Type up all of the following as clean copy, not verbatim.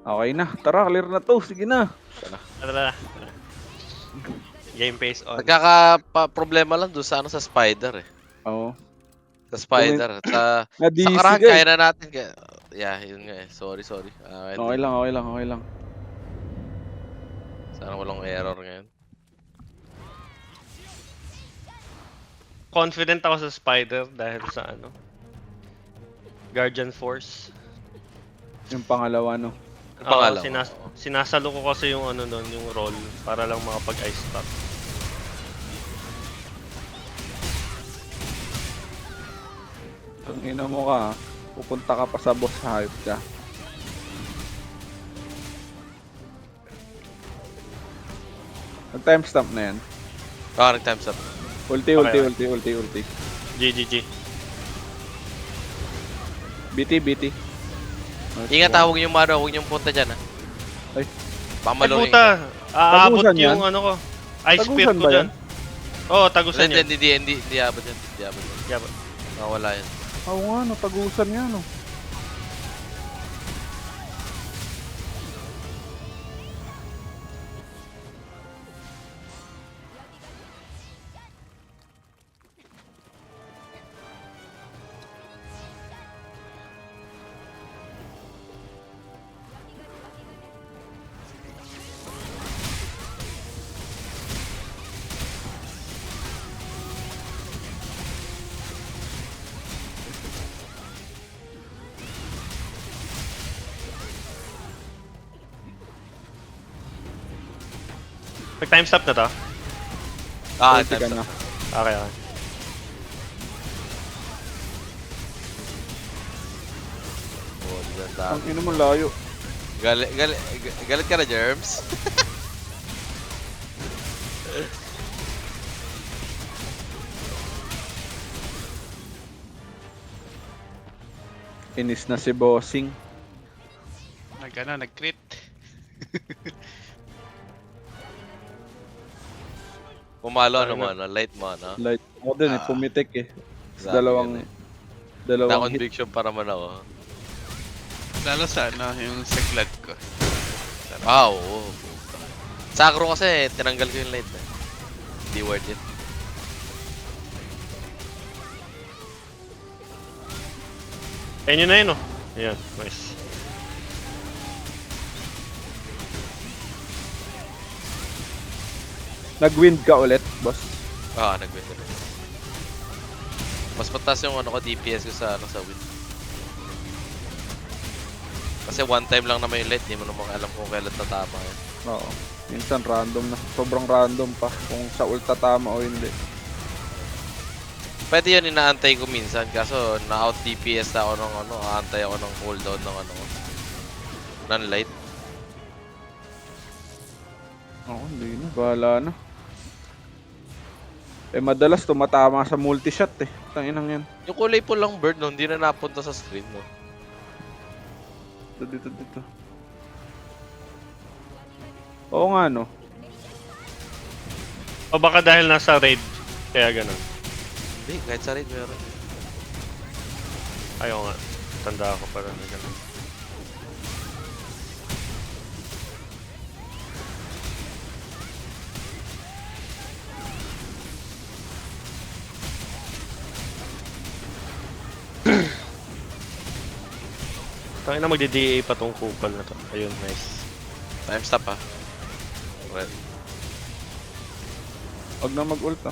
Okay na. Tara, clear na to. Sige na. Tara. Game face on. Nagkaka-problema lang doon sa sa spider eh. Oo. Sa spider. Sa Na-DC karahan, ka eh. kaya na natin. Yeah, yun nga eh. Sorry. Okay lang. Sana walang error ngayon. Confident ako sa Spider dahil sa Guardian Force. Yung pangalawa, no? Yung pangalawa. Sinasalo ko kasi yung doon, yung roll para lang makapag-ice stop. Ang ina mo ka, pupunta ka pa sa boss, hype ka. Nag-timestamp na yan. Nag-time stop. Ulti. GGG. BT. Ingat huwag yung huwag yung punta dyan Ay. Pamalungin puta! Aabot Tagusan yung yan? ko. Ice Tagusan spear ko ba dyan. yan? Oo, tagusan yan. Hindi abot yan. Yabot. Wala yan. Oo nga, no, tagusan nga, no. Nag-time stop na to? Ulti Time ka stop. na. Okay. Ganda. Ang ina mo layo. Galit ka na, Germs? Inis na si Bossing. Nag-crit. Pumalo light mo, Light ako din eh, pumitik eh. Grabe Dalawang yun hit. Na-conviction para man ako. Lalo sa yung sa glad ko. Oo. Sakro kasi, tinanggal ko yung light eh. Hindi worth it. Ayun na yun, oh. Ayan, nice. Nag-wind ka ulit, boss. Nag-win ulit. Mas mataas yung DPS ko sa win. Kasi one time lang naman yung light, di mo naman alam kung kailan tatama yan. Oo. Minsan random na. Sobrang random pa kung sa ulta tama o hindi. Pwede yun, inaantay ko minsan, kaso na-out DPS na ako ng aantay ako ng cooldown ng ng light. Oo, hindi na. Bahala na. Madalas tumatama sa multi-shot eh. Tanginang yan. Yung kulay po lang bird, no, hindi na napunta sa screen, no? Dito. Oo nga, no. O baka dahil nasa raid, kaya ganun. Hindi, kahit sa raid meron. Ayaw nga. Tanda ako para na ganun. Tangina magdi-DA pa tong kupal na to. Ayun, nice. Time stop, Well, Huwag na mag-ulta.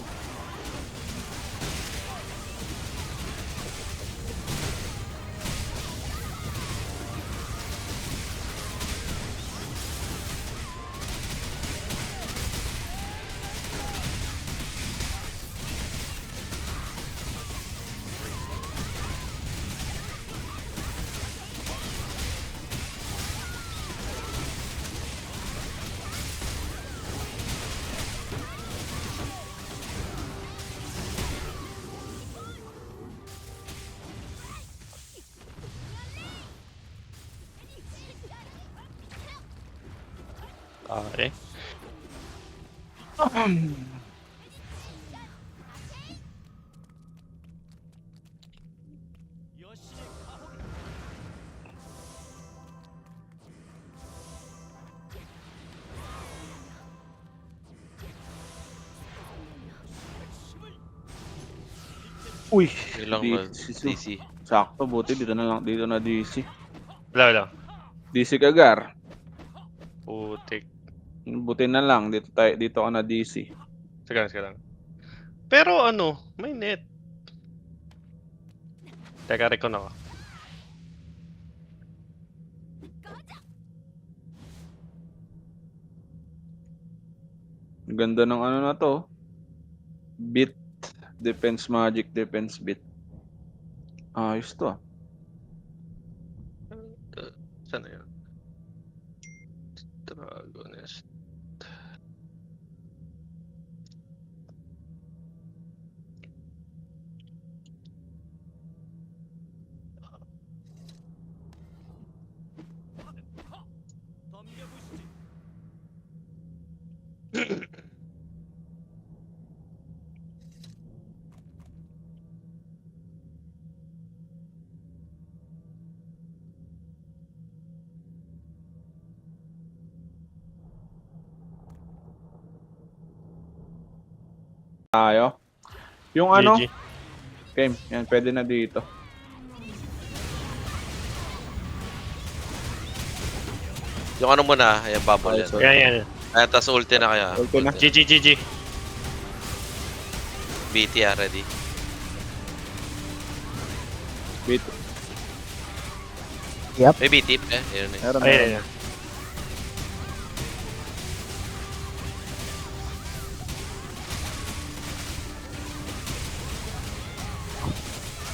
Okay. Uy! Ilang na DC. DC. Sakto, buti dito na DC. Wala. DC kagar. Putik. Buti na lang, dito ako na DC. Sige lang. Pero ano, may net. Teka, recon ako. Ang ganda ng ano na to. Bit. Defense magic, defense bit. Ayos to ah. Saan na yun? Dragonist. Tayo. Yung ano, GG. game, yan, pwede na dito. Yung ano muna, ayan, bubble yan. Sorry. Yan. Ayan, tas ulti na kaya. Ulti na. GG. BT ready. Bit. May BT yun eh. Meron, Ayan. meron.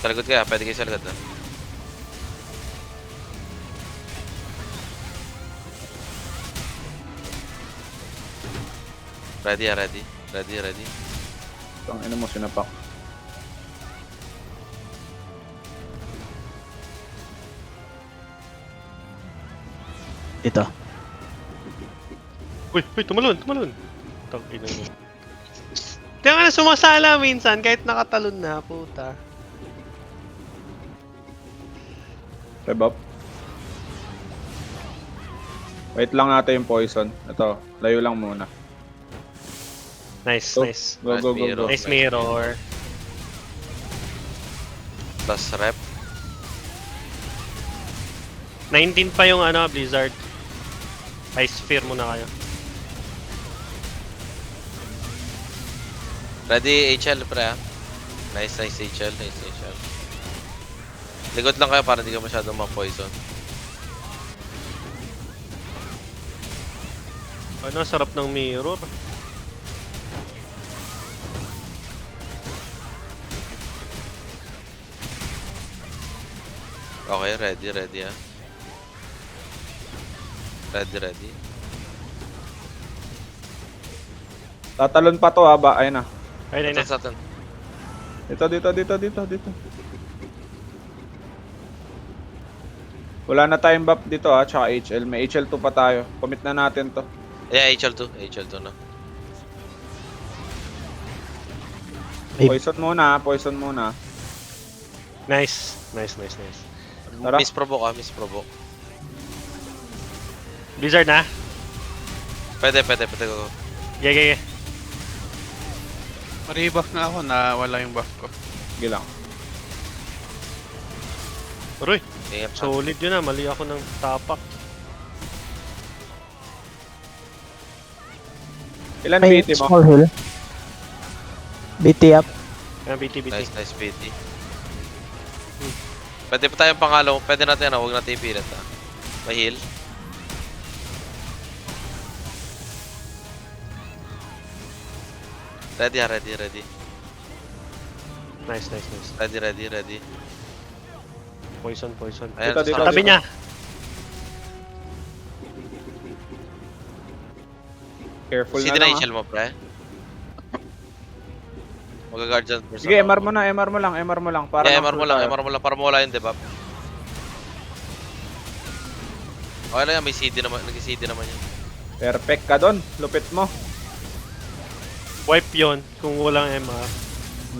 Sa likod kaya, pwede kayo sa likod na. Ready. Ang ina mo, sinapak. Ito. Uy, tumalon. Tangina mo. Kaya nga sumasala minsan kahit nakatalon na, puta. Rev up. Wait lang natin yung poison. Ito, layo lang muna. Nice. Go. Nice mirror. Plus rep. 19 pa yung ano, Blizzard. Ice Sphere muna kayo. Ready HL pre ah. Nice HL. Likod lang kayo para hindi ka masyadong ma-poison. Ano, sarap ng mirror. Okay, ready ah. Ready. Tatalon pa to ha, ba? Ayun na. Ayun na. Satan. Dito. Wala na tayong buff dito ha, tsaka HL. May HL2 pa tayo. Commit na natin to. Yeah, HL2 na. Ay. Poison muna. Nice. Tara. Miss provoke. Blizzard na? Pwede go. Yeah. Maribuff na ako na wala yung buff ko. Sige lang. Uroy, Ingat. solid yun ah. Mali ako ng tapak. Ilan May BT mo? small hill. BT up. Ayan, BT. Nice BT. Pwede pa tayong pangalaw. Pwede natin huwag natin ipilit ah. May heal. Ready. Nice. Ready. Poison. Ayan, Dito. sarap. Tabi niya. Careful CD na na lang ha. HL mo, pre. Mag-guard dyan. Sige, MR mo lang. Para Yeah, ma-full MR tayo. mo lang. Para mawala yung debuff. Okay lang yan, may CD naman. Nag-CD naman yun. Perfect ka doon. Lupit mo. Wipe yon kung walang MR.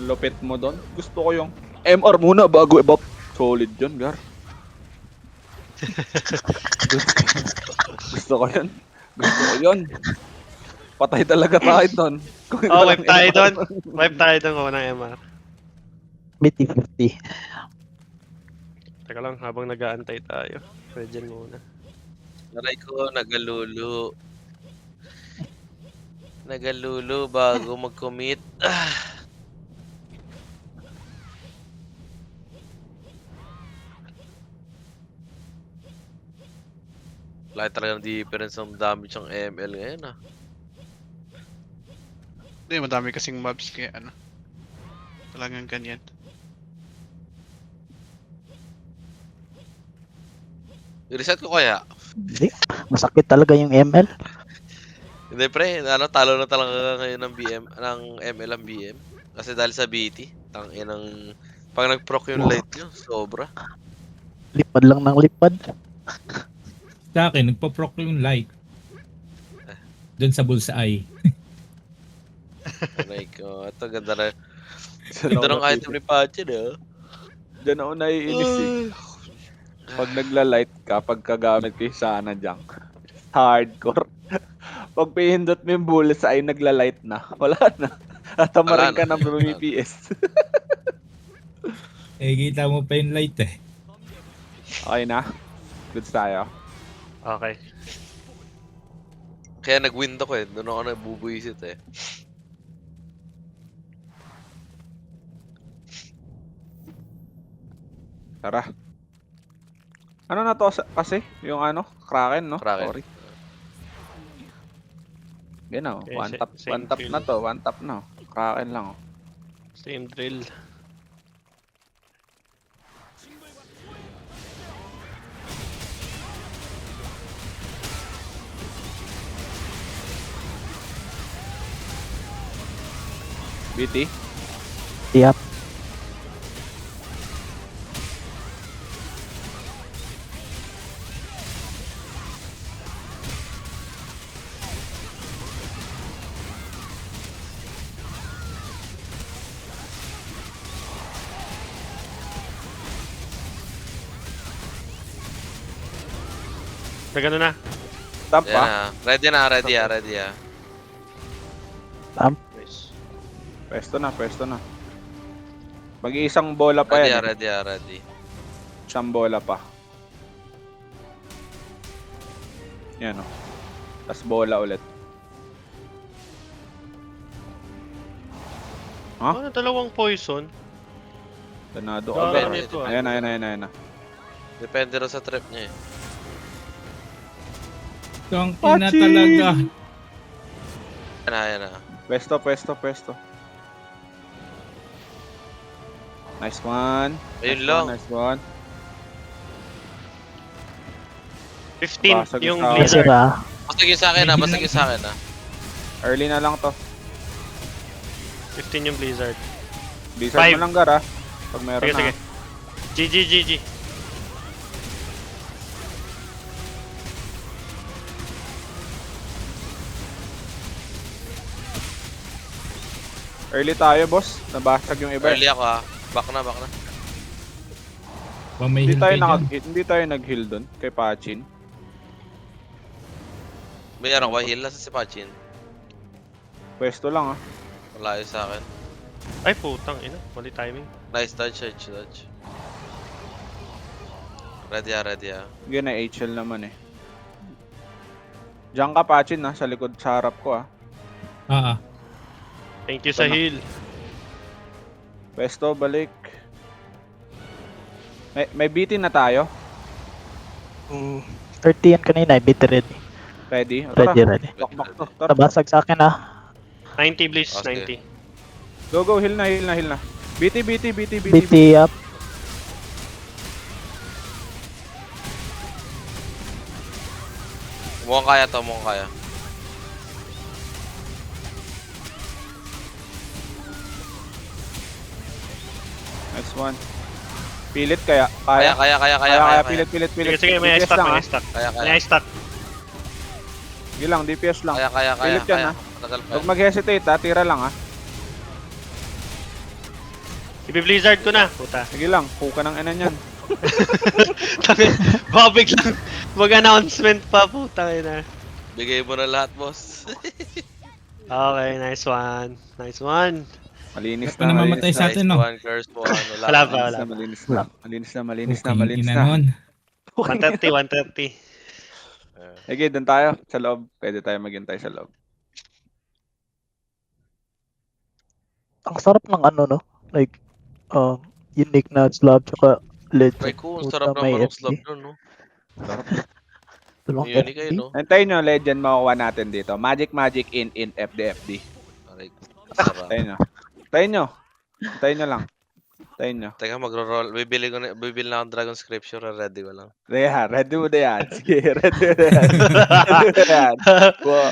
Lupit mo doon. Gusto ko yung MR muna bago i-buff. Solid yun, Gar. Gusto ko yun. Patay talaga tayo doon. Oh, wipe tayo doon kung walang MR. BT 50. Teka lang, habang nag-aantay tayo. Regen muna. Aray ko, nagalulu. Nagalulu bago mag-commit. Wala talaga ng difference ng damage ng ML ngayon ah. Hindi, madami kasing mobs kaya ano. Talagang ganyan. I-reset ko kaya? Hindi. Masakit talaga yung ML. Hindi pre, ano, talo na talaga ngayon ng BM, ng ML ang BM. Kasi dahil sa BT, tangin ng pag nag-proc yung light nyo, sobra. Lipad lang ng lipad. Sa akin, nagpa-proc yung light. Doon sa bullseye. Aray ko, ito ganda na. Diyan Ganda ako ng item ni Pachin ah. Diyan ako naiinis eh. Pag nagla-light ka, pag kagamit ko yung sana dyan. Hardcore. Pag pihindot mo yung bullseye, nagla-light na. Wala na. Tatamarin Wala ka na. ng bumips. Eh, kita mo pa yung light eh. Okay na? Goods tayo. Okay. Kaya nag-win ako eh, doon ako nabubuisit eh. Tara. Ano na to kasi? Yung ano? Kraken, no? Kraken. Sorry. Yan o. Okay, One tap same na to. One tap na. Kraken lang oh. Same drill. BT. Yep. Nagano na. Tap Yan pa. ah. Ready na, ready ah, ready ah. Nice. Pwesto na, pwesto na. Mag-iisang bola pa Ready yan. ah, ready ah, ready. Isang bola pa. Yan o. Tapos bola ulit. Ha? Ano, dalawang poison? Ganado Dami ka ba? nito, ah. Ayan, ayan, ayan, ayan. Depende rin sa trap niya eh. So, ang ina talaga. Yan ah. Pwesto, pwesto, pwesto. Nice one. Ayun Nice lang. one, nice one. 15 Basag yung sa- Blizzard. Sira. Basag yun sa akin ah, basag yun sa akin ah. Early na lang to. 15 yung Blizzard. Blizzard Five. mo lang gara. Pag meron Sige, na. sige. GG, GG. Early tayo, boss. Nabasag yung iba. Early ako ah. Back na, back na. Kung may Hindi heal tayo, kayo dyan. hindi tayo nag-heal dun kay Pachin. May ano ba, heal na sa si Pachin. Pwesto lang ah. Wala yun sa akin. Ay, putang ina. Mali timing. Nice dodge, dodge, dodge. Ready ah, ready ah. Sige na, HL naman eh. Diyan ka, Pachin ah. Sa likod, sa harap ko ah. Ah, ah. Thank you sa Ito na. heal. Pwesto, balik. May BT na tayo. 30 yan kanina. BT ready. Ready? O, tara. Ready, ready. Bakbak to. Tara. Nabasag sa akin ah. 90 Blizz, Okay. 90. Go, go. Heal na, heal na, heal na. BT, BT, BT, BT. BT up. Mukhang kaya to, mukhang kaya. Nice one. Pilit kaya. Kaya, Kaya. kaya, kaya, kaya, Kaya, kaya. pilit, pilit, pilit. Sige, sige, may DPS ice stack, lang may ah. ice stack. Kaya, May kaya. ice stack. Sige lang, DPS lang. Kaya, kaya, kaya. Pilit yan, kaya. ah. Matagal pa Huwag yan. mag-hesitate ah. Tira lang ah. Ibi-blizzard ko na. Puta. Sige lang. Puka ng ina niyan. Babig lang. Mag-announcement pa, puta ina. Bigay mo na lahat, boss. Okay, nice one. Nice one. Malinis Wala pa namamatay sa atin, no? One curse po, ano, Wala pa, Malinis wala na, pa. malinis na. Malinis na, malinis na, Puking malinis ina na. nun. 130, 130. Okay, doon tayo. Sa loob. Pwede tayo maghintay sa loob. Ang sarap ng ano, no? Like, unique na slab tsaka legend. Try ko, ang Puta, sarap may naman ng FD. slab nun, no? Dalawang Unique kayo, FD. no? Antayin nyo, legend makukuha natin dito. Magic, in, FD. Aray, sarap. Antayin nyo. Antayin nyo. Antayin nyo lang. Antayin nyo. Teka, magro-roll. Bibili na akong Dragon Scripture, ready ko lang. Ready mo na yan. Sige, ready mo na yan. Ready mo na yan. Wow.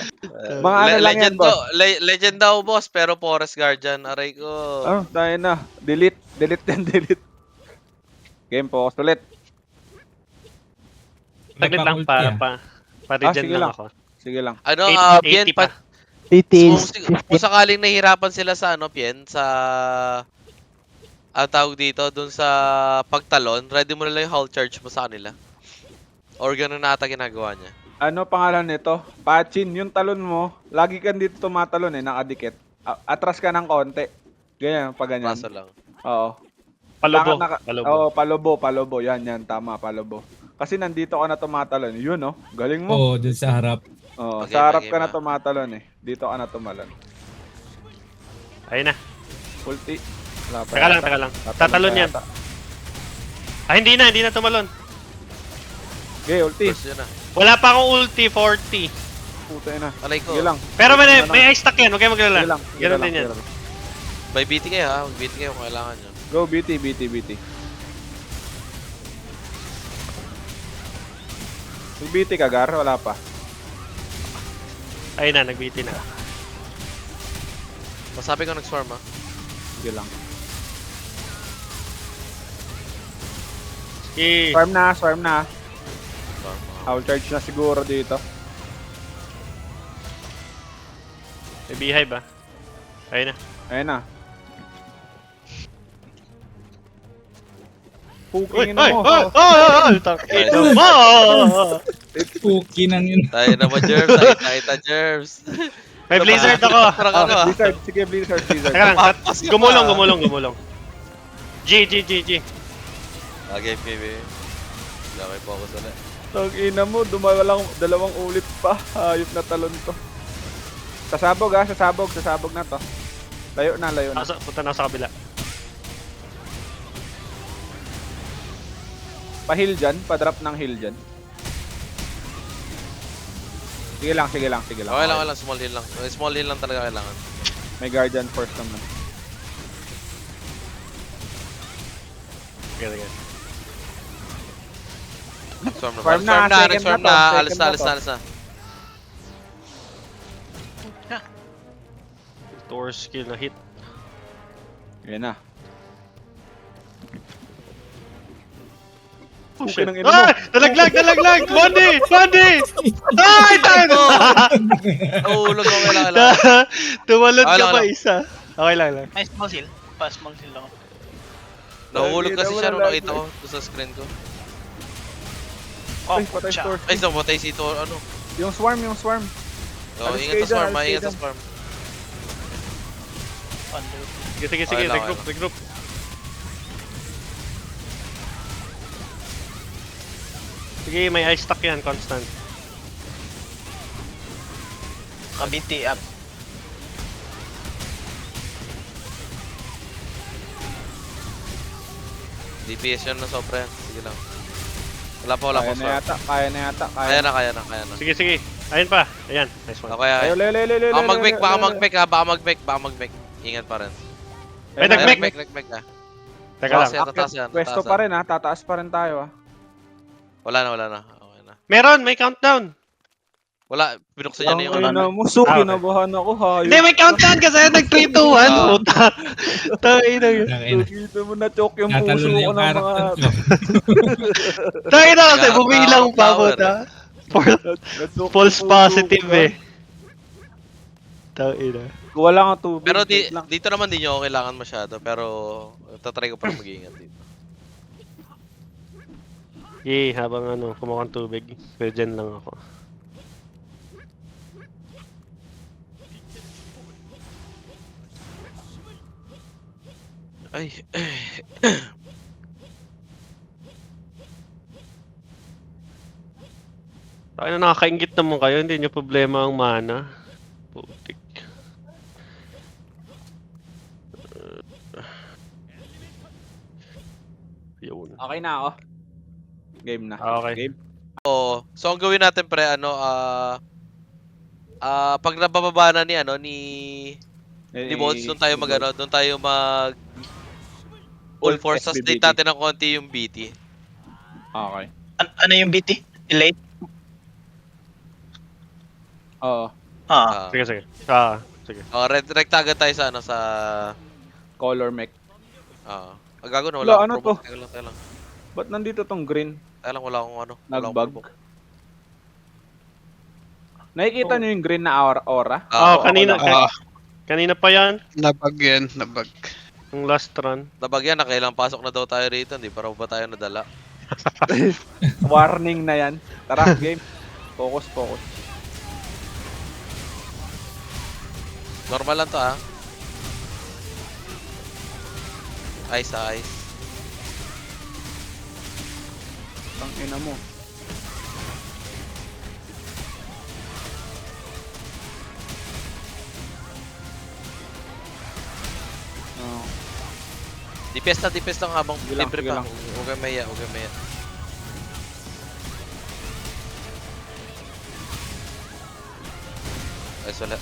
Mga ano lang yan, Legend boss. daw, legend daw, boss, pero Forest Guardian. Aray ko. Oh, tayo na. Delete. Delete yan, delete. Game, focus ulit. Saglit lang ulti, para ah. pa-regen sige lang lang. ako. Sige lang. Ano, 80 Pien, pa. It kung, is kung sakaling nahihirapan sila sa ano, Pien, sa ang tawag dito, dun sa pagtalon, ready mo na lang yung hull charge mo sa kanila. Or ganun na ata ginagawa niya. Ano pangalan nito? Pachin, yung talon mo, lagi kang dito tumatalon nakadikit. Atras ka ng konti. Ganyan, pag ganyan. Kaso lang. Oo. Palubo. Palubo. Oo, palobo. Yan, tama, palobo. Kasi nandito ka na tumatalon. Yun, oh. Galing mo. Oo, dun sa harap. Oo, Okay, sa harap okay, ka na ma. tumatalon Dito ka na tumalon. Ayun na. Ulti. Wala pa Teka lang, yata. teka lang. Tatalon Tatalon pa yan. yata. Ah, hindi na tumalon. Okay, ulti. First yun na. Wala pa akong ulti 40. Puta na. Alay ko. Sige lang. Pero Sige lang. may ice stack yan, huwag kayo Sige maglala. lang. Ganun din yan. May BT kayo ha. Mag-BT kayo kung kailangan nyo. Go, BT. Mag-BT ka, Gar? Wala pa. Ayun na, nag-BT na. Masabi ko nag-swarm ha. Sige lang. Eh, Swarm na. Swarm ha. I'll charge na siguro dito. may beehive ba? Ayun na. Ayun na. Uy, Puking uy, mo. uy, Ito mo! Puki nang yun. Tayo naman, Jervs. Nakita, Jervs. May blizzard ako. Parang ano ah. Blizzard. Sige, Blizzard. Teka lang, gumulong. G. Okay, baby. Okay, focus ulit. Tang ina mo, dalawang ulit pa. Hayop na talon to. Sasabog sasabog na to. Layo na. Punta na sa kabila. Pa-heal dyan, pa-drop ng heal dyan. Sige lang. Okay lang. Small heal lang. Small heal lang talaga kailangan. May guardian first naman. Sige. Swarm na. Swarm na, second Swarm na to, na. second Alis na. Tour skill na hit. Yan na. Oh, Okay shit. ng ina mo. Ay! Nalaglag! Bondi! Ay! Tayo! Nahulog ako kailangan. Tumalon Okay ka lang, pa okay isa. Okay lang. May small seal. Small seal lang. Nahulog kasi siya nung Wala, nakita ko doon sa screen ko. Oh, Ay, patay siya. store. Ay, namatay si Ito. Ano? Yung swarm. Oh, Alis ingat kayo sa swarm. dyan, alis Ingat kayo sa swarm. Sige. Okay lang, Regroup. Sige, may ice stack yan, constant. Kabinti up. DPS yun na sobra yan. Sige lang. Wala pa Kaya swarm. na yata. Kaya na. Sige. Ayun pa. Ayan, nice one. Okay, Ayo, le. Baka mag-mech ha. Baka mag-mech. Ingat pa rin. Ay, nag-mech. Nag-mech ha. Teka lang. Tataas yan. Pwesto pa rin tataas pa rin tayo Wala na. Okay na. Meron, may countdown. Wala, binuksan niya Ang na yung ina ano. mo, so Ah, okay. kinabahan ako, hayop. Hindi, may countdown kasi nag 3, 2, 1. Puta. Tangina yun. Nakita mo na choke yung puso Natalon na ko yung ng mga... character ko. Tangina kasi Gago, bumilang pa, power. puta. na-choke False yung puso positive ko. Tangina. Wala nga tubig. Pero wait lang. dito naman di nyo ako kailangan masyado. Pero tatry ko pa mag-iingat dito. Habang kumukhang tubig. Pero dyan lang ako. Ay. Tayo na nakakaingit naman kayo, hindi nyo problema ang mana. Putik. Yun. Okay na ako. Game na. Okay. Game. Oo. So ang gawin natin pre pag nabababa na ni ni Bones, doon tayo doon tayo mag full force SBBT. sustain natin ng konti yung BT. Okay. Ano yung BT? Elate? Oo. Ah. Sige, sige. Sige. Rekta agad tayo sa sa Color mech. gago na Wala, wala ano akong provoke. Tayo lang. Ba't nandito tong green? Tayo lang, wala akong wala akong Nagbag. provoke. Nakikita nyo yung green na aura? Kanina. Ah, Kanina pa yan. nabag yan, nabag. Yung last run. Nabagyan na, kailang pasok na daw tayo rito, hindi pa raw ba tayo nadala? Warning na yan. Tara, game. Focus, focus. Normal lang to Ice ice. Ang ina mo. Oh. DPS lang habang Sige lang, libre sige pa. lang. Huwag kang maya, huwag kang maya. Ayos wala.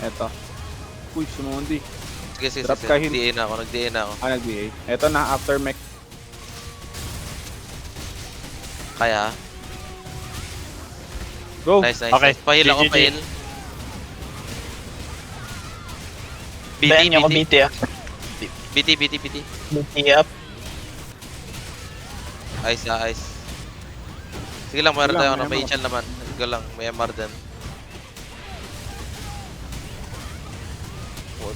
Eto. Uy, sumundi. Sige. Drop ka, hit. Nag-DA na ako. Nag-DA. Eto na, after mech. Kaya. Go! Nice. Okay. Pahil ako, GG. pahil. Bayan nyo ako BT ah. BT. BT up. Ice. Sige lang, mayroon Sige tayo lang, may may HL naman. Sige lang, may MR din.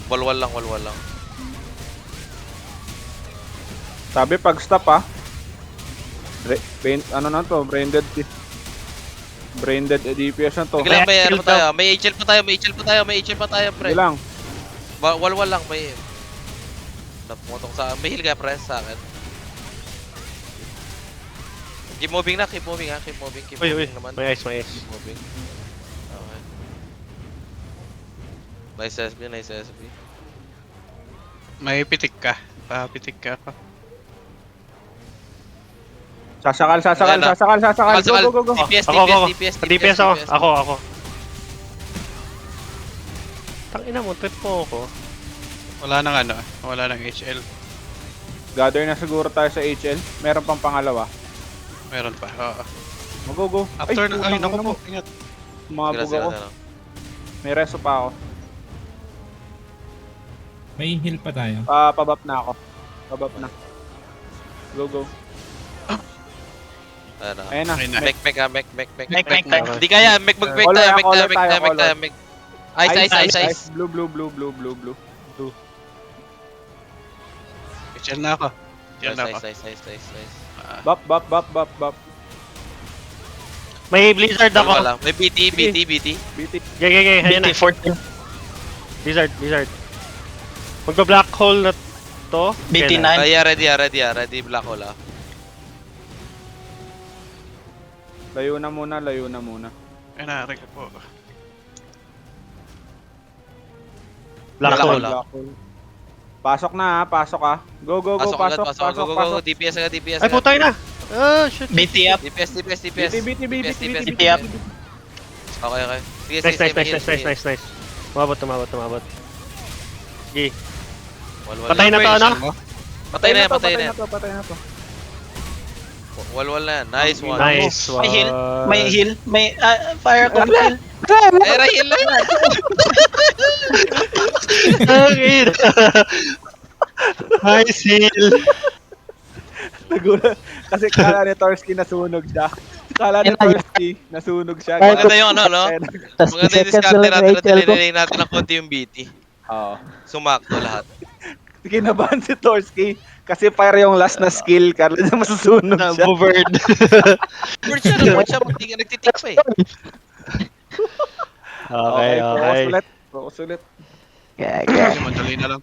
Walwal lang. Sabi pag stop ano na to? Braindead DPS na to. Sige lang, may May ano pa tayo. May HL pa tayo, pre. Sige lang. Walwal lang, may... Napumutok sa... May heal kaya, pre, sa akin. Keep moving na, keep moving Uy. naman. May ice. Keep moving. Okay. Nice SB. May pitik ka. Pitik ka pa. Sasakal. Go. DPS. DPS ako. Tangina mo, trip mo ako. Wala nang HL. Gather na siguro tayo sa HL. Meron pang pangalawa. Meron pa. Go. After na, ay, putang naku ina po, mo. ingat. Sumabog ako. Sila. May reso pa ako. May heal pa tayo. Pabap na ako. Pabap na. Go. Ayan na. Ayan na. Okay na. Mek. Mek. Hindi kaya, mek mag-break Color tayo, tayo, mek tayo. Ice. Blue. HL na ako. Nice. Bap. May blizzard ako. Wala. May BT. BT. Gay. Ayan na. BT 14. Blizzard. Magpa-black hole na to. BT Kailan? 9. Ready, black hole Layo na muna. Ay, narik po. Black Black hole. hole. Pasok na pasok Go. Go. DPS agad. Ay, putay na! Shit. BT up. DPS. BT. up. Okay. Sige. Nice. Tumabot. Sige. Walwal Patay na to, ano? Patay na yan. Patay na to. Walwal na yan. Nice one. Nice one. May heal. May fire call heal. Era heal na yan. Okay. Nice heal. Nagulat. Kasi kala ni Torsky nasunog siya. Maganda yung no? Tas Maganda yung 2 seconds discarte lang natin yung na HL ko. tinilay natin ng konti yung BT. Oo. Sumakto lahat. Kinabahan si Torsky. Kasi fire yung last na skill. Kala niya masusunog siya. Buverd. Bird siya naman siya. Hindi ka nagtitik pa Okay, focus okay. ulit. Focus ulit. Gag. Kasi madali na lang.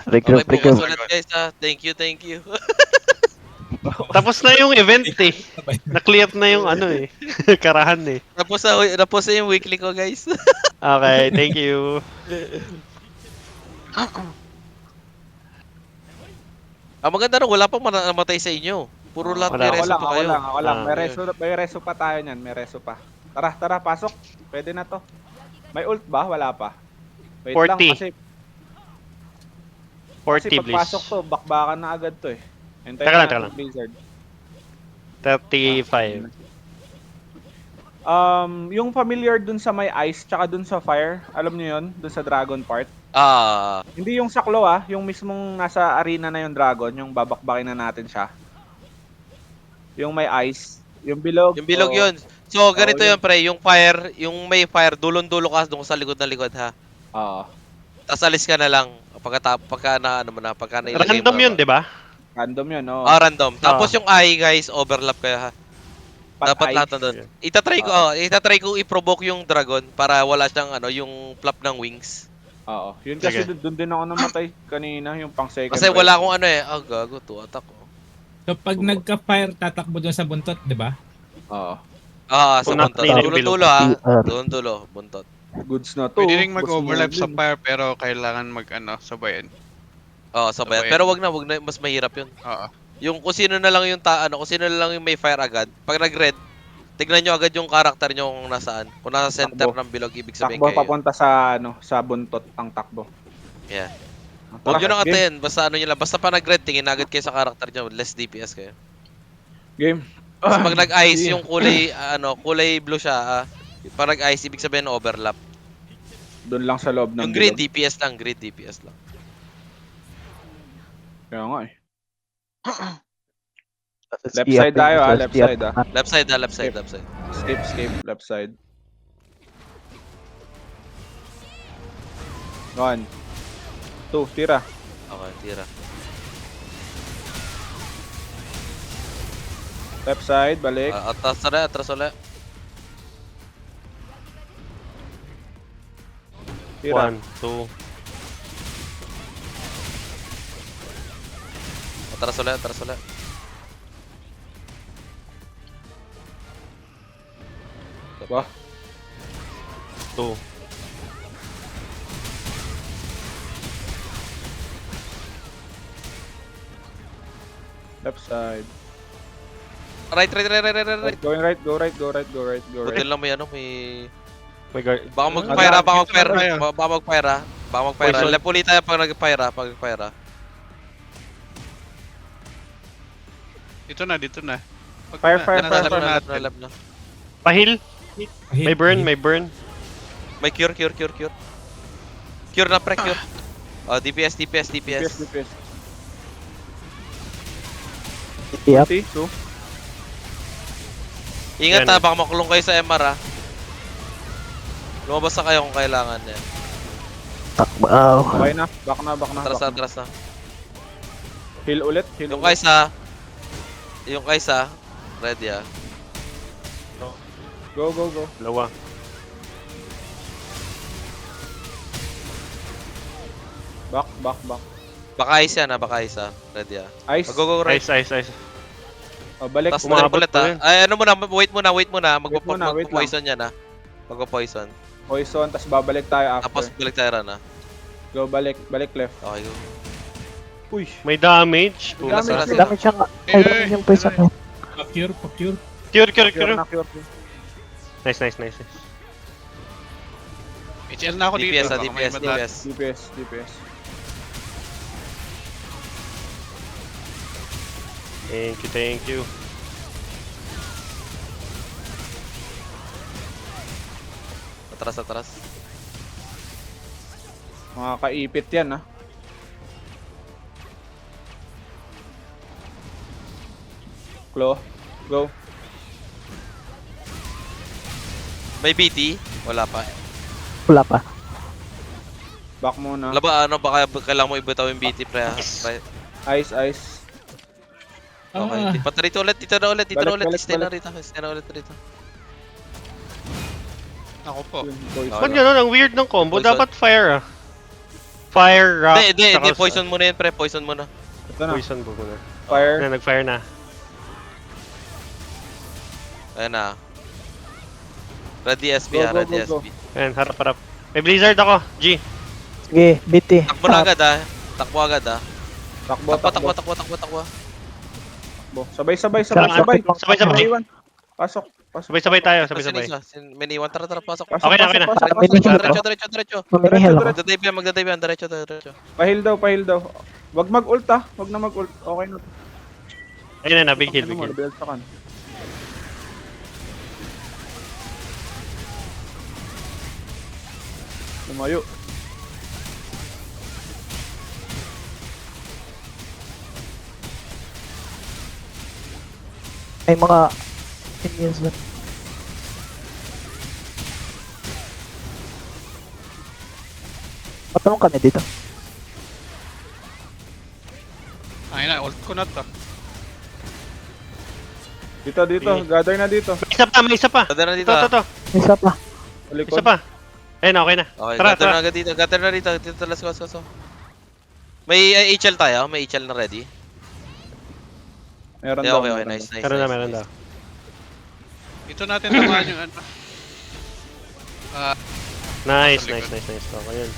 Regroup, Okay, focus regroup. ulit guys ha. Thank you. Tapos na yung event eh. Na-clear na yung ano eh. Karahan eh. Tapos na yung weekly ko guys. Okay, thank you. Maganda rin, wala pang namatay sa inyo. Puro lahat Wala. may reso pa kayo. Ako lang. Ah, May reso pa tayo niyan. May reso pa. Tara, pasok. Pwede na to. May ult ba? Wala pa. Wait 40. lang kasi 40 please. pagpasok to, bakbakan na agad to eh. Hintayin Teka lang, natin teka lang. Blizzard. 35. Yung familiar dun sa may ice tsaka dun sa fire, alam niyo yun? Dun sa dragon part. Hindi yung saklo yung mismong nasa arena na yung dragon, yung babakbakin na natin siya. Yung may ice, yung bilog. Yung bilog oo. yun. So, ganito yun. yun pre, yung fire, yung may fire, dulon-dulo ka doon sa likod na likod ha. Oo. Tapos alis ka na lang pagka nailagay Random mo na yun, ba? di ba? Random yun, oo. Random. Tapos yung eye guys, overlap kayo ha. Dapat ice. lahat na doon. Itatry ko i-provoke yung dragon para wala siyang yung flap ng wings. Oo. Yun kasi Sige. dun din ako namatay kanina, yung pang second. Kasi wave. wala akong gago, to attack ko. Kapag nagka-fire, tatakbo doon sa buntot, di ba? Oo. Sa Kung buntot. nasa yung Dulo-dulo bilog. ha. Dulo-dulo, buntot. Goods na to. Pwede rin Goods mag-overlap na sa yun. fire pero kailangan sabayan. Sabayan. Sabayan. Pero wag na, mas mahirap yun. Oo. Yung kung sino na lang yung kung sino na lang yung may fire agad. Pag nag-red, tignan nyo agad yung karakter nyo kung nasaan. Kung nasa center Takbo. ng bilog, ibig sabihin Takbo kayo. papunta sa sa buntot ang takbo. Yeah. Tara, Huwag nyo na game. katayin. Basta nyo lang. Basta pa nag-red, tingin agad kayo sa karakter nyo. Less DPS kayo. Game. Tapos pag nag-ice, Sige. yung kulay blue siya. Pag nag-ice, ibig sabihin overlap. Doon lang sa loob ng Yung green, bilog. DPS lang. Green, DPS lang. Kaya nga eh. Tapos Left i-up side yung tayo, first, left i-up side naman. Left side left side, left side. Escape, left side. 1 2, tira. Okay, tira. Left side, balik. Atras ulit. Tira. 1, 2. Atras ulit. Ba? 2. Left side. Right. Going right, go right, go right, go right, go right. Butil lang may My God. Baka mag-fire, baka mag-fire. tayo. Baka mag-fire. Baka mag-fire. Poison. Left ulit tayo pag nag-fire. Dito na. Fire. Left na. Pahil. Hit, May burn, hit. may burn. May cure. Cure na pre, cure. DPS. DPS. I-up. 2. Ingat Yan. baka makulong kayo sa MR Lumabas na kayo kung kailangan yan. Takbo. Okay na. Back na. Atras na. Heal ulit. Yung Kaysa, ready Go. Dalawa. Back. Baka ice yan baka ice ready Ice. Go right. Ice. Oh, balik. Tapos Umabot balik ulit pa yun. Ay, wait muna. Wait muna, wait lang. Magpo-poison yan Magpo-poison. Poison, tapos babalik tayo after. Tapos balik tayo Go, balik left. Okay, go. Uy. May damage. May damage. Wala May damage siya nga. Ay, damage yung person mo. Pa-cure. Cure. Cure. Nice. HL na ako dito. DPS Baka may madali. DPS. Thank you. Atras. Mga kaipit yan, Claw. Go. May BT? Wala pa. Wala pa. Back muna. Baka kailangan mo ibitaw yung BT pre. Ice. Okay. Ah. Dito na ulit. Balik. Stay na rito. Ako po. Yun, boys. Okay. Ba't ganun? Ang weird ng combo. Poison. Dapat fire ah. Fire, rock, Hindi, tsaka poison muna yun, pre. Poison muna. Ito na. Poison po muna. Fire. Na, nag-fire na. Ayan na. Ready SB Go, ha, go, ready go, go. SB. Ayan, harap-harap. May blizzard ako, G. Sige, BT. Takbo na agad ha. Takbo agad ha. Takbo, Takbo, takbo. takbo. Sabay. Sabay. Iwan. Pasok. Sabay-sabay tayo, Tapos sabay-sabay. yun isa. May niwan. Tara, pasok. Pasok, Okay na, okay na. pasok, May pasok, niwan. pasok. Diretso. Paminihil ako. Magdadive yan. Diretso. Pahil daw. Wag mag-ult ah. Wag na mag-ult. Okay na. Ayun na, big heal, Ano big mo, heal. rebuild sa kan. Lumayo. May mga minions doon. Patanong kami dito. Ay na, ult ko na to. Dito. Gather na dito. May isa pa. Gather na dito To. Isa pa. Sa Isa likod. pa. Ayun, okay na. Okay, Tara, gather na tara. agad dito. Gather na dito. Let's go. May HL tayo. May HL na ready. Meron Yeah, daw. okay. Nice. Meron daw. Ito natin tamaan yung ano. Nice. Sa likod. Okay yun.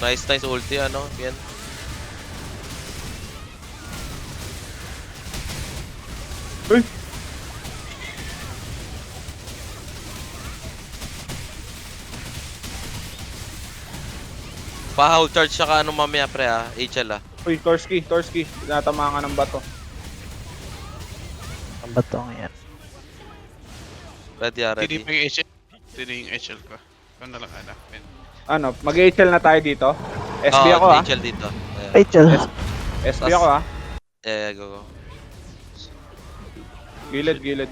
Nice ulti ano. Yan. Uy! Pa-hold charge saka ano mamaya pre ha. HL ha. Uy, Torski. Tinatamaan ka ng bato. Ang bato ngayon. Ready ha, Hindi ready. pa yung HL. Hindi yung HL ko. Ikaw na lang hanapin. Ano, mag-HL na tayo dito. SB ako ah. HL dito. Ayan. Rachel. SB ako ah. Yeah, go. Gilid. Gilid.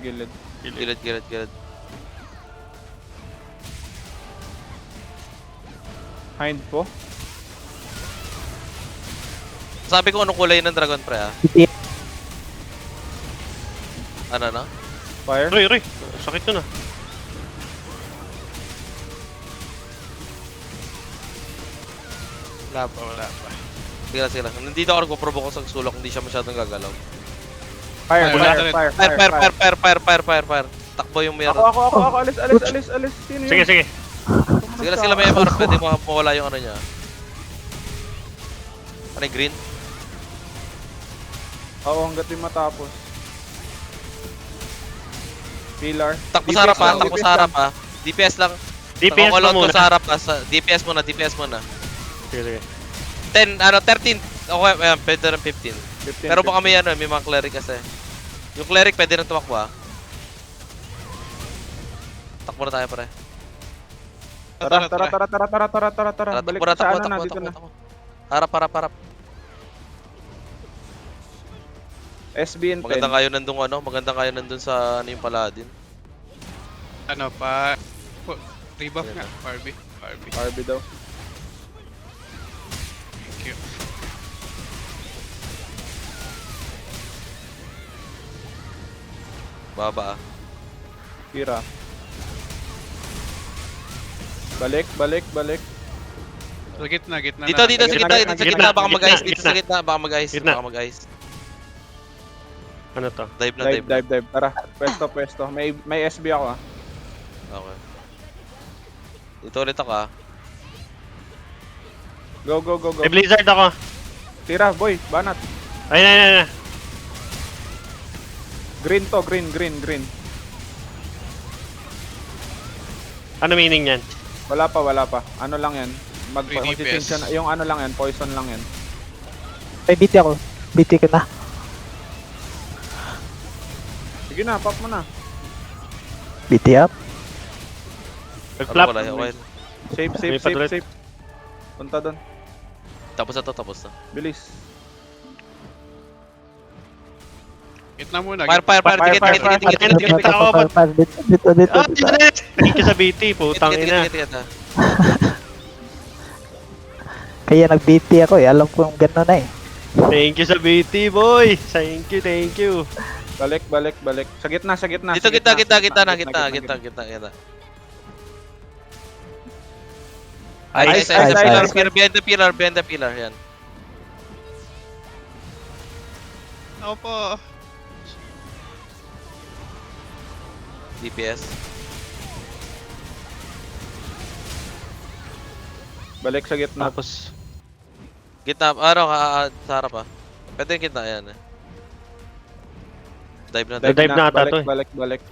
Hind po. Sabi ko anong kulay ng dragon pre ha. BT. Ano na? Fire. Roy. Sakit yun ah. Wala pa. Sige lang. Nandito ako nagpo-provoke ko sa sulok, hindi siya masyadong gagalaw. Fire. Fire. Takbo yung meron. Ako. Alis. Sino yun? Sige. Sige lang sila may MR, pwede mawala yung ano niya. Ano yung green? Oo, hanggat di matapos. Pillar. Takbo DPS sa harap ha, lang, takbo DPS sa harap lang. ha. DPS lang. DPS All mo out ko muna. sa harap ha. DPS muna. Sige. 13. Okay, ayan, pwede rin 15. 15, Pero baka may ano, may mga cleric kasi. Yung cleric pwede rin tumakbo ha. Takbo na tayo pare. Tara. Balik sa ano na, dito na. Harap. SB and 10. Magandang kayo nandun sa ano yung paladin. Ano pa? Rebuff nga. Barbie. RB daw. Thank you. Baba ah. Pira. Balik. Sa gitna Dito, sa gitna, baka mag-ice. Dito sa Gitna. gitna, baka mag-ice. Gitna. Baka mag-ice. Ano to? Dive na. Dive. Tara. Pwesto. May SB ako ah. Okay. Dito ulit ako ah. Go. May blizzard ako. Tira, boy. Banat. Ayun. Green to. Green. Ano meaning yan? Wala pa. Ano lang yan? Free DPS. Yung ano lang yan. Poison lang yan. May BT ako. BT ko na. Sige na, pop mo na. BT up. Nag-flap. Okay. Safe. Punta doon. Tapos na. Bilis. Gitna muna. Fire. Tikit. Dito. Thank you sa BT, putang ina. Kaya nag-BT ako eh. Alam ko yung gano'n na eh. Thank you sa BT, boy. Thank you. Balik. Sa gitna. Dito, kita. Ice, ice, pillar, ice. behind the pillar, yan. Opo. DPS. Balik sa gitna. Tapos, Gitna, sa harap ah. Pwede yung gitna, yan eh. Dive na, dive. Dive na ata to eh. Balik.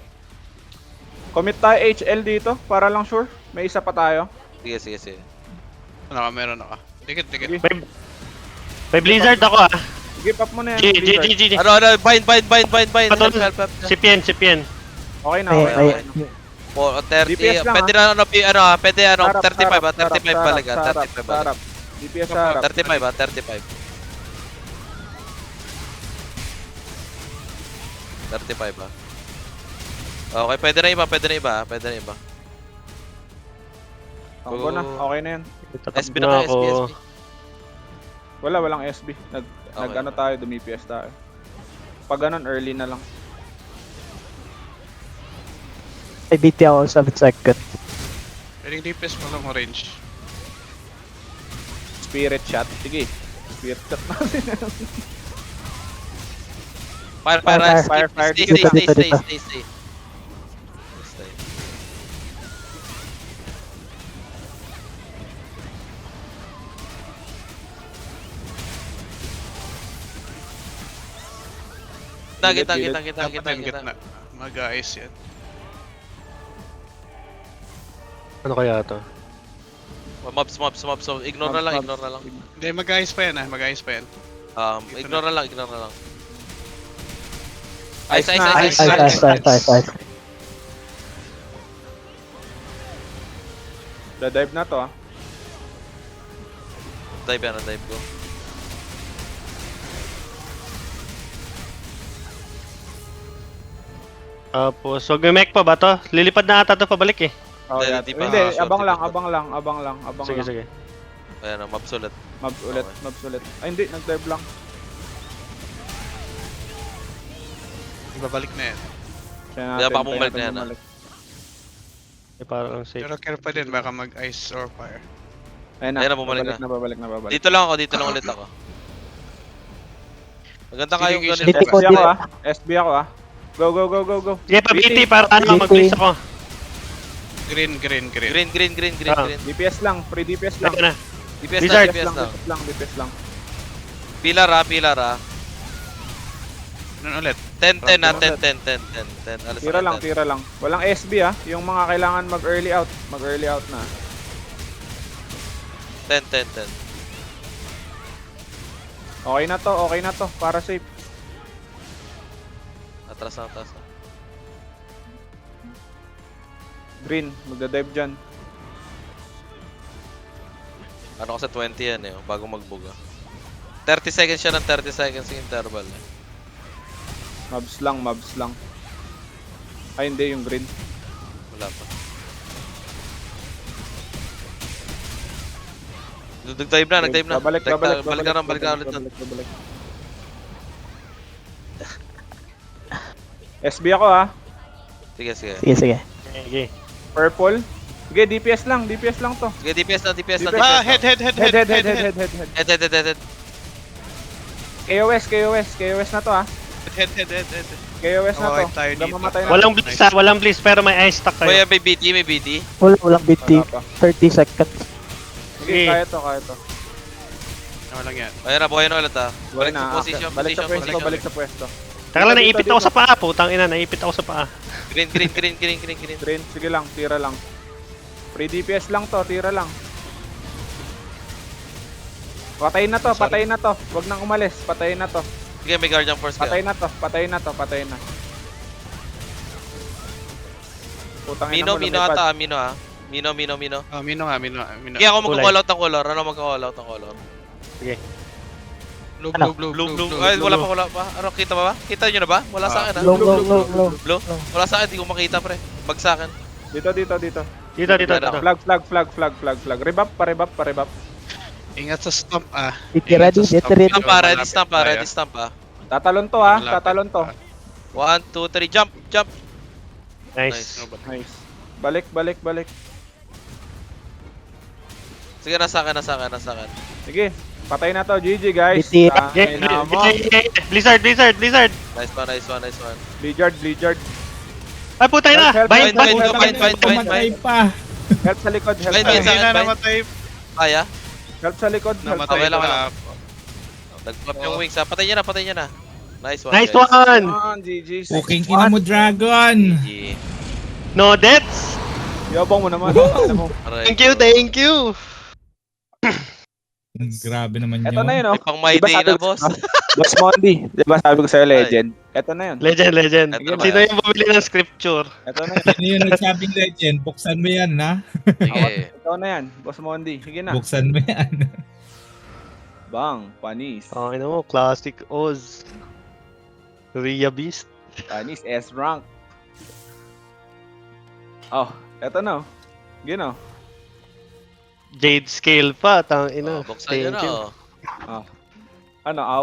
Commit tayo HL dito, para lang sure. May isa pa tayo. Sige. Meron ako. Dikit. Sige, may blizzard ako ah. give up mo na yan. G. Blizzard. Bind. Patol. Help. Si Pien. Okay na, May, okay. may, na. Po, 30, DPS lang, pwede na pwede Sarap, 35 ah, sarap, 35 balik ah, sarap, 35 balik. sarap. DPS sa harap. 35 ah, 35. 35 ah. Okay, pwede na iba. Tanggo na, okay na yan. SB na tayo, SB. Walang SB. Okay. Nag-ano tayo, dumi-PS tayo. Pag ganun, early na lang. may BT ako 7 seconds. Pwedeng DPS mo lang range. Spirit shot. Sige. Spirit shot natin. Fire, Fire. stay. Kita. Gitna. Mag-ice yan. Ano kaya to? Mobs. Ignore na lang. Hindi, mag-ice pa yan. Ignore na lang. Ice Ice. na, Ice. Da-dive na to ah. Dive ko. Tapos, wag may mech pa ba to? Lilipad na ata to pabalik eh. Oh, Hindi, yeah. di pa Hindi, sure, abang di lang. pa Sige. Ayan, mobs ulit. Mobs ulit. Ay hindi, nag-dive lang. Ibabalik na yan. Kaya Kaya baka bumalik na yan, ah. Eh, parang safe. Pero care pa din, baka mag-ice or fire. Ayun Ayun na, bumalik babalik na. Dito lang ulit ako. Maganda kayong Sige, ganito. Dito ko, SB ako dito. ah. SB ako ah. Go. Sige, pa BT para BT. mag-bliss ako. Green. Green. Ah. DPS lang, free DPS lang. Ito na. DPS Wizard. lang. DPS lang. Pilar ah. Ano ulit? 10. Alas Tira na, lang, 10. tira lang. Walang SB ah. Yung mga kailangan mag-early out na. 10. Okay na to. Para safe. Atras na. Green, magda-dive dyan. Ano kasi 20 yan eh, bago magbuga. 30 seconds siya ng 30 seconds yung interval eh. Mobs lang. Ay hindi, yung green. Wala pa. Nag-dive na. Babalik Balik na ulit doon. babalik. SB ako ah. Sige. Sige. Sige. Purple. Sige, DPS lang to. Sige, DPS na. Head. Head. KOS na to ah. Head. KOS na to. Mamatay tayo Hanggang dito. mamatay na. Walang bliss pero may ice stack tayo. Kuya, may BT. Walang BT. Wala pa. 30 seconds. Sige, Sige. kaya to. Ano lang yan. Ayan na, buhay na ulit ah. Buhay Balik na. sa position. Balik sa pwesto. Taka lang, Dito, naipit dito. ako sa paa. Putang ina, naipit ako sa paa. Green. Green, sige lang, tira lang. Free DPS lang to, tira lang. Patayin na to. Wag nang umalis, patayin na to. Sige, may Guardian Force ka. Patay na. Putang ina Mino mo, lumipad. ata, Mino ah. Mino. Oh, Mino nga. Sige, ako Kulay. mag-call out ng color. Ano mag-call out ng color? Blue. Blue. Ay, wala pa. Ano, kita ba? Kita nyo na ba? Wala sa akin ah. Low. Blue? Wala sa akin, di ko makita pre. Bag sa akin. Dito. Dito. Flag. Rebap. Ingat sa stomp ah. BT ready. Stamp ah. Ready stamp ah. Tatalon to. 1, 2, 3, jump. Nice. Nice. Balik. Sige, nasa akin, nasa akin, nasa akin. Sige, patay na to. GG guys. GG. Tangin na mo. Blizzard, Blizzard, Blizzard! Nice one, nice one, nice one. Blizzard, Blizzard. Ay, putay na! Help, Bind, help, bind! help, help, help, help. Tumatay pa. Help sa likod, help Bind, sa bind, likod. Hindi na bind. namatay. Kaya? Help sa likod, help sa Namatay Okay lang, na. okay Nag-flop yung wings ha. Patay niya na, patay niya na. Nice one, Nice guys. one! GG. Puking ina mo, Dragon. GG. No deaths! Yabang mo naman. Ano mo? Aray. Thank you, thank you! Grabe naman yun. Ito na yun, oh. May pang my Diba day sabi na, ko boss. Boss Mondi. Diba sabi ko sa'yo, legend? Ito na yun. Legend, legend. Ito na Sino yan. yung bumili ng scripture? Ito na yun. Sino yung nagsabing legend? Buksan mo yan, na? Sige. Ito na yan. Boss Mondi. Sige na. Buksan mo yan. Bang. Panis. Oh, ano mo, classic Oz. Rhea Beast. Panis. S-rank. Oh. Ito na. Gino. Jade scale pa, tang ina. Buksan nyo na, Thank you. oh. Ano, awa